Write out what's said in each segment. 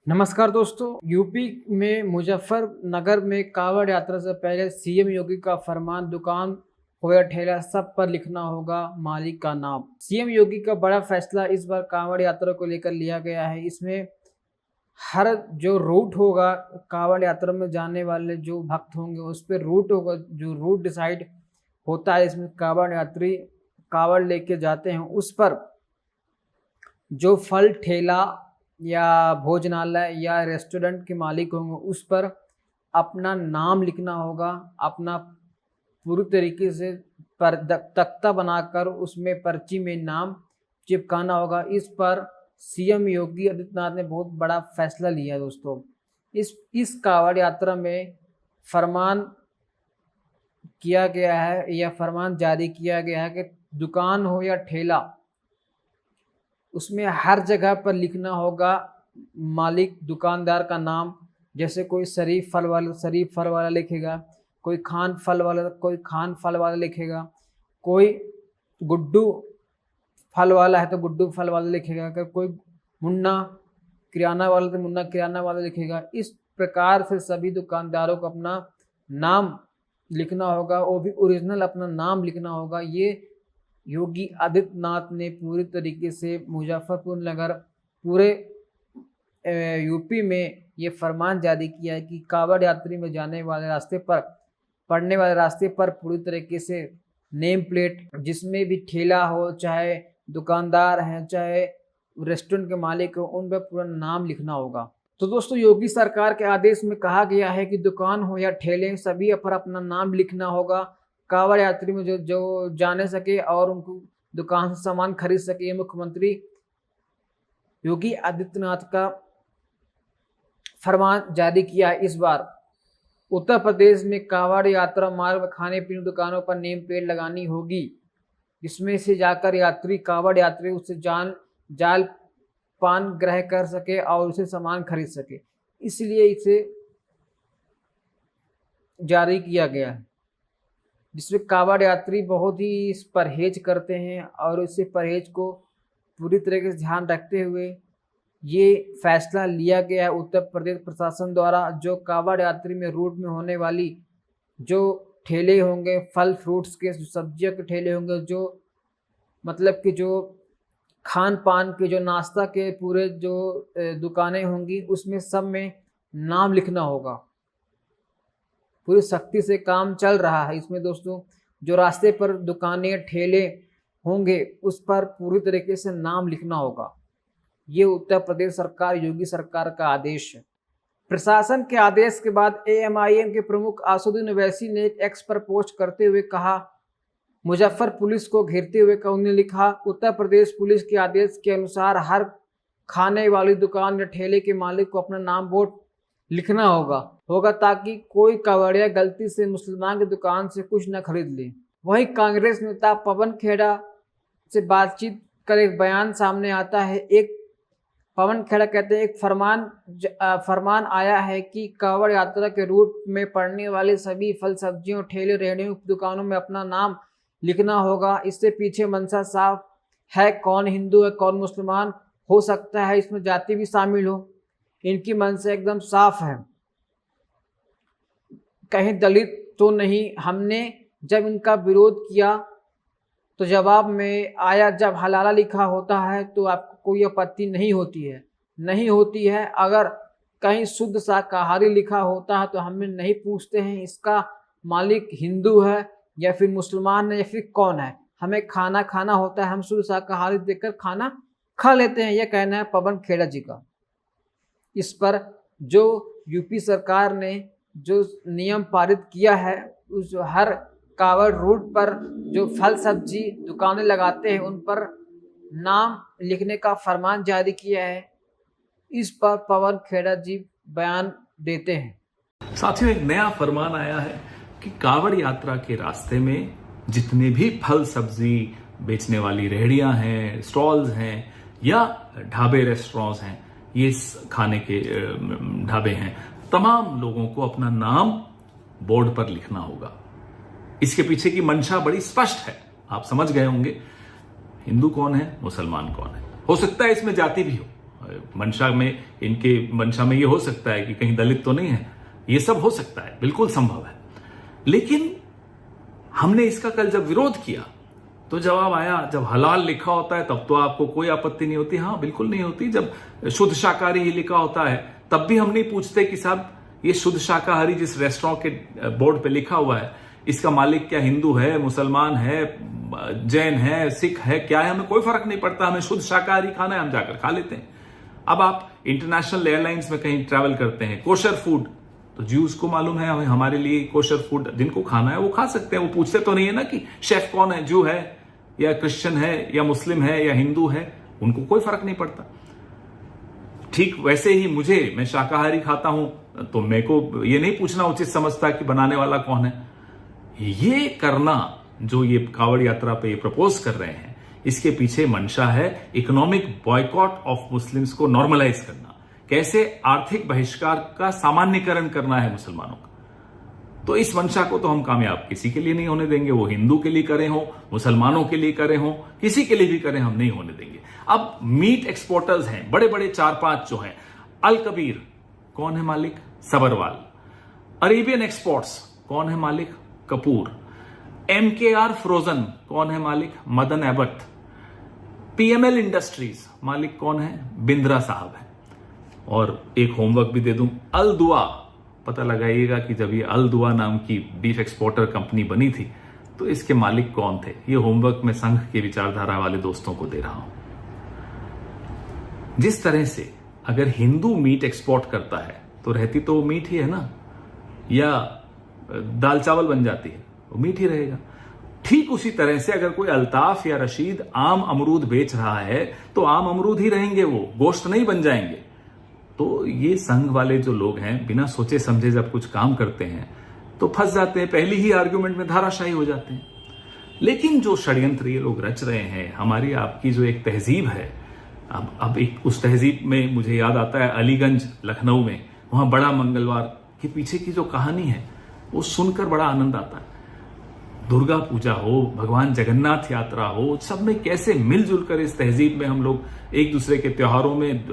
नमस्कार दोस्तों। यूपी में मुजफ्फरनगर में कांवड़ यात्रा से पहले सीएम योगी का फरमान, दुकान हो या ठेला सब पर लिखना होगा मालिक का नाम। सीएम योगी का बड़ा फैसला इस बार कांवड़ यात्रा को लेकर लिया गया है। इसमें हर जो रूट होगा, कांवड़ यात्रा में जाने वाले जो भक्त होंगे उस पर रूट होगा, जो रूट डिसाइड होता है। इसमें कांवड़ यात्री कांवड़ लेके जाते हैं, उस पर जो फल ठेला या भोजनालय या रेस्टोरेंट के मालिक होंगे उस पर अपना नाम लिखना होगा। अपना पूरी तरीके से तख्ता बनाकर उसमें पर्ची में नाम चिपकाना होगा। इस पर सीएम योगी आदित्यनाथ ने बहुत बड़ा फैसला लिया है दोस्तों। इस कांवड़ यात्रा में फरमान किया गया है या फरमान जारी किया गया है कि दुकान हो या ठेला, उसमें हर जगह पर लिखना होगा मालिक दुकानदार का नाम। जैसे कोई शरीफ फल वाला लिखेगा, कोई खान फल वाला लिखेगा, कोई गुड्डू फल वाला है तो गुड्डू फल वाला लिखेगा, अगर कोई मुन्ना किराना वाला तो मुन्ना किराना वाला लिखेगा। इस प्रकार से सभी दुकानदारों को अपना नाम लिखना होगा, वो भी ओरिजिनल अपना नाम लिखना होगा। ये योगी आदित्यनाथ ने पूरी तरीके से मुजफ्फरपुर नगर पूरे यूपी में ये फरमान जारी किया है कि कांवड़ यात्री में जाने वाले रास्ते पर पड़ने वाले रास्ते पर पूरी तरीके से नेम प्लेट, जिसमें भी ठेला हो, चाहे दुकानदार हैं, चाहे रेस्टोरेंट के मालिक हो, उन पर पूरा नाम लिखना होगा। तो दोस्तों, योगी सरकार के आदेश में कहा गया है कि दुकान हो या ठेले सभी पर अपना नाम लिखना होगा। कांवड़ यात्री में जो जाने सके और उनको दुकान से सामान खरीद सके। ये मुख्यमंत्री योगी आदित्यनाथ का फरमान जारी किया। इस बार उत्तर प्रदेश में कांवड़ यात्रा मार्ग में खाने पीने दुकानों पर नेम प्लेट लगानी होगी, जिसमें से जाकर कांवड़ यात्री उससे जाल पान ग्रह कर सके और उसे सामान खरीद सके। इसलिए इसे जारी किया गया है, जिसमें कांवड़ यात्री बहुत ही परहेज करते हैं और इस परहेज को पूरी तरीके से ध्यान रखते हुए ये फैसला लिया गया है उत्तर प्रदेश प्रशासन द्वारा। जो कांवड़ यात्री में रूट में होने वाली जो ठेले होंगे, फल फ्रूट्स के, सब्जियों के ठेले होंगे, जो मतलब कि जो खान पान के, जो नाश्ता के पूरे जो दुकानें होंगी, उसमें सब में नाम लिखना होगा। पूरी सख्ती से काम चल रहा है इसमें दोस्तों। जो रास्ते पर दुकानें ठेले होंगे उस पर पूरी तरीके से नाम लिखना होगा। ये उत्तर प्रदेश सरकार, योगी सरकार का आदेश है। प्रशासन के आदेश के बाद एएमआईएम के प्रमुख असदुद्दीन ओवैसी ने एक एक्स पर पोस्ट करते हुए कहा, मुजफ्फर पुलिस को घेरते हुए उन्होंने लिखा, उत्तर प्रदेश पुलिस के आदेश के अनुसार हर खाने वाली दुकान या ठेले के मालिक को अपना नाम बोर्ड लिखना होगा ताकि कोई कांवड़िया गलती से मुसलमान की दुकान से कुछ न खरीद ले। वहीं कांग्रेस नेता पवन खेड़ा से बातचीत कर एक बयान सामने आता है। पवन खेड़ा कहते हैं, एक फरमान आया है कि कांवड़ यात्रा के रूट में पड़ने वाले सभी फल सब्जियों ठेले रेहड़ियों दुकानों में अपना नाम लिखना होगा। इससे पीछे मंशा साफ है, कौन हिंदू है कौन मुसलमान, हो सकता है इसमें जाति भी शामिल हो। इनकी मंशा एकदम साफ है, कहीं दलित तो नहीं। हमने जब इनका विरोध किया तो जवाब में आया, जब हलाला लिखा होता है तो आपको कोई आपत्ति नहीं होती है। अगर कहीं शुद्ध शाकाहारी लिखा होता है तो हमें नहीं पूछते हैं इसका मालिक हिंदू है या फिर मुसलमान है या फिर कौन है। हमें खाना होता है, हम शुद्ध शाकाहारी देखकर खाना खा लेते हैं। यह कहना है पवन खेड़ा जी का। इस पर जो यूपी सरकार ने जो नियम पारित किया है, उस हर कांवड़ रूट पर जो फल सब्जी दुकानें लगाते हैं उन पर नाम लिखने का फरमान जारी किया है। इस पर पवन खेड़ा जी बयान देते हैं। साथियों, एक नया फरमान आया है कि कांवड़ यात्रा के रास्ते में जितने भी फल सब्जी बेचने वाली रेहड़ियां हैं, स्टॉल्स हैं या ढाबे रेस्टोरेंट्स हैं, ये खाने के ढाबे हैं, तमाम लोगों को अपना नाम बोर्ड पर लिखना होगा। इसके पीछे की मंशा बड़ी स्पष्ट है, आप समझ गए होंगे। हिंदू कौन है, मुसलमान कौन है। हो सकता है इसमें जाति भी हो, मंशा में ये हो सकता है कि कहीं दलित तो नहीं है, ये सब हो सकता है, बिल्कुल संभव है। लेकिन हमने इसका कल जब विरोध किया तो जवाब आया, जब हलाल लिखा होता है तब तो आपको कोई आपत्ति नहीं होती। हाँ, बिल्कुल नहीं होती। जब शुद्ध शाकाहारी ही लिखा होता है तब भी हम नहीं पूछते कि साहब ये शुद्ध शाकाहारी जिस रेस्टोरेंट के बोर्ड पे लिखा हुआ है, इसका मालिक क्या हिंदू है, मुसलमान है, जैन है, सिख है, क्या है, हमें कोई फर्क नहीं पड़ता। हमें शुद्ध शाकाहारी खाना है, हम जाकर खा लेते हैं। अब आप इंटरनेशनल एयरलाइंस में कहीं ट्रैवल करते हैं, कोशर फूड, तो ज्यूज को मालूम है हमारे लिए कोशर फूड जिनको खाना है वो खा सकते हैं। वो पूछते तो नहीं है ना कि शेफ कौन है, जू है या क्रिश्चियन है या मुस्लिम है या हिंदू है, उनको कोई फर्क नहीं पड़ता। ठीक वैसे ही मैं शाकाहारी खाता हूं तो मेरे को ये नहीं पूछना उचित समझता कि बनाने वाला कौन है। ये करना जो ये कावड़ यात्रा पे ये प्रपोज कर रहे हैं, इसके पीछे मंशा है इकोनॉमिक बॉयकॉट ऑफ मुस्लिम्स को नॉर्मलाइज करना, कैसे आर्थिक बहिष्कार का सामान्यकरण करना है मुसलमानों का। तो इस मंशा को तो हम कामयाब किसी के लिए नहीं होने देंगे, वो हिंदू के लिए करे हो, मुसलमानों के लिए करे हो, किसी के लिए भी करें, हम नहीं होने देंगे। अब मीट एक्सपोर्टर्स हैं बड़े बड़े 4-5 जो हैं, अल कबीर कौन है मालिक, सबरवाल। अरेबियन एक्सपोर्ट्स कौन है मालिक, कपूर। MKR फ्रोजन कौन है मालिक, मदन एबट। PML इंडस्ट्रीज मालिक कौन है, बिंद्रा साहब है। और एक होमवर्क भी दे दूं, अल दुआ, पता लगाइएगा कि जब ये अल दुआ नाम की बीफ एक्सपोर्टर कंपनी बनी थी तो इसके मालिक कौन थे। ये होमवर्क मैं संघ के विचारधारा वाले दोस्तों को दे रहा हूं। जिस तरह से अगर हिंदू मीट एक्सपोर्ट करता है तो रहती तो वो मीट ही है ना, या दाल चावल बन जाती है, वो मीट ही रहेगा। ठीक उसी तरह से अगर कोई अल्ताफ या रशीद आम अमरूद बेच रहा है तो आम अमरूद ही रहेंगे, वो गोश्त नहीं बन जाएंगे। तो ये संघ वाले जो लोग हैं बिना सोचे समझे जब कुछ काम करते हैं तो फंस जाते हैं, पहली ही आर्ग्यूमेंट में धाराशाही हो जाते हैं। लेकिन जो षड्यंत्र ये लोग रच रहे हैं, हमारी आपकी जो एक तहजीब है, अब एक उस तहजीब में मुझे याद आता है अलीगंज लखनऊ में, वहां बड़ा मंगलवार के पीछे की जो कहानी है वो सुनकर बड़ा आनंद आता है। दुर्गा पूजा हो, भगवान जगन्नाथ यात्रा हो, सब में कैसे मिलजुल कर इस तहजीब में हम लोग एक दूसरे के त्योहारों में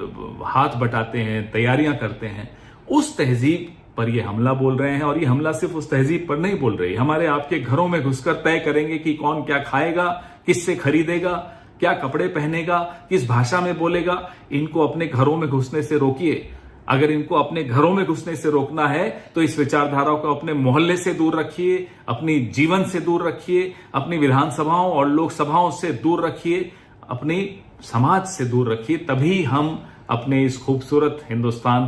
हाथ बटाते हैं, तैयारियां करते हैं। उस तहजीब पर ये हमला बोल रहे हैं, और ये हमला सिर्फ उस तहजीब पर नहीं बोल रहे, हमारे आपके घरों में घुसकर तय करेंगे कि कौन क्या खाएगा, किससे खरीदेगा, क्या कपड़े पहनेगा, किस भाषा में बोलेगा। इनको अपने घरों में घुसने से रोकिए। अगर इनको अपने घरों में घुसने से रोकना है तो इस विचारधारा को अपने मोहल्ले से दूर रखिए, अपनी जीवन से दूर रखिए, अपनी विधानसभाओं और लोकसभाओं से दूर रखिए, अपनी समाज से दूर रखिए। तभी हम अपने इस खूबसूरत हिंदुस्तान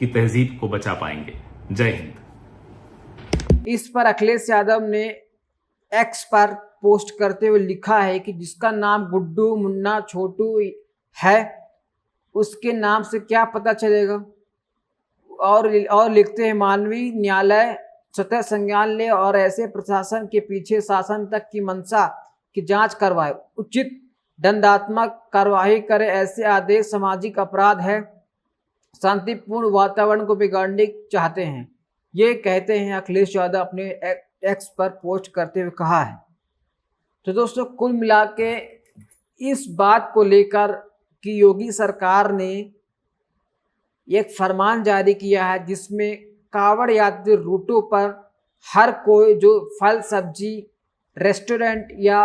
की तहजीब को बचा पाएंगे। जय हिंद। इस पर अखिलेश यादव ने एक्स पर पोस्ट करते हुए लिखा है कि जिसका नाम गुड्डू, मुन्ना, छोटू है उसके नाम से क्या पता चलेगा। और लिखते हैं, मानवीय न्यायालय सतह संज्ञान ले और ऐसे प्रशासन के पीछे शासन तक की मंशा की जांच करवाए, उचित दंडात्मक कार्यवाही करे। ऐसे आदेश सामाजिक अपराध है, शांतिपूर्ण वातावरण को बिगाड़ने चाहते हैं, ये कहते हैं अखिलेश यादव अपने एक्स पर पोस्ट करते हुए कहा है। तो दोस्तों, कुल मिला के इस बात को लेकर कि योगी सरकार ने एक फरमान जारी किया है जिसमें कावड़ यात्री रूटों पर हर कोई जो फल सब्जी रेस्टोरेंट या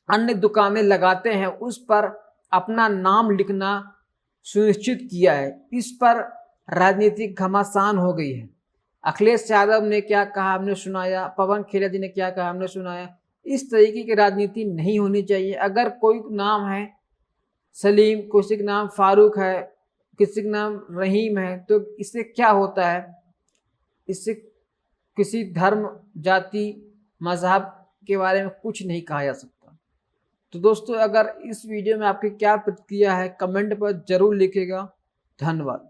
अन्य दुकानें लगाते हैं उस पर अपना नाम लिखना सुनिश्चित किया है। इस पर राजनीतिक घमासान हो गई है। अखिलेश यादव ने क्या कहा हमने सुनाया, पवन खेड़ा जी ने क्या कहा हमने सुनाया। इस तरीके की राजनीति नहीं होनी चाहिए। अगर कोई नाम है सलीम, किसी का नाम फारूक है, किसी का नाम रहीम है, तो इससे क्या होता है, इससे किसी धर्म, जाति, मजहब के बारे में कुछ नहीं कहा जा सकता। तो दोस्तों, अगर इस वीडियो में आपकी क्या प्रतिक्रिया है कमेंट पर जरूर लिखिएगा। धन्यवाद।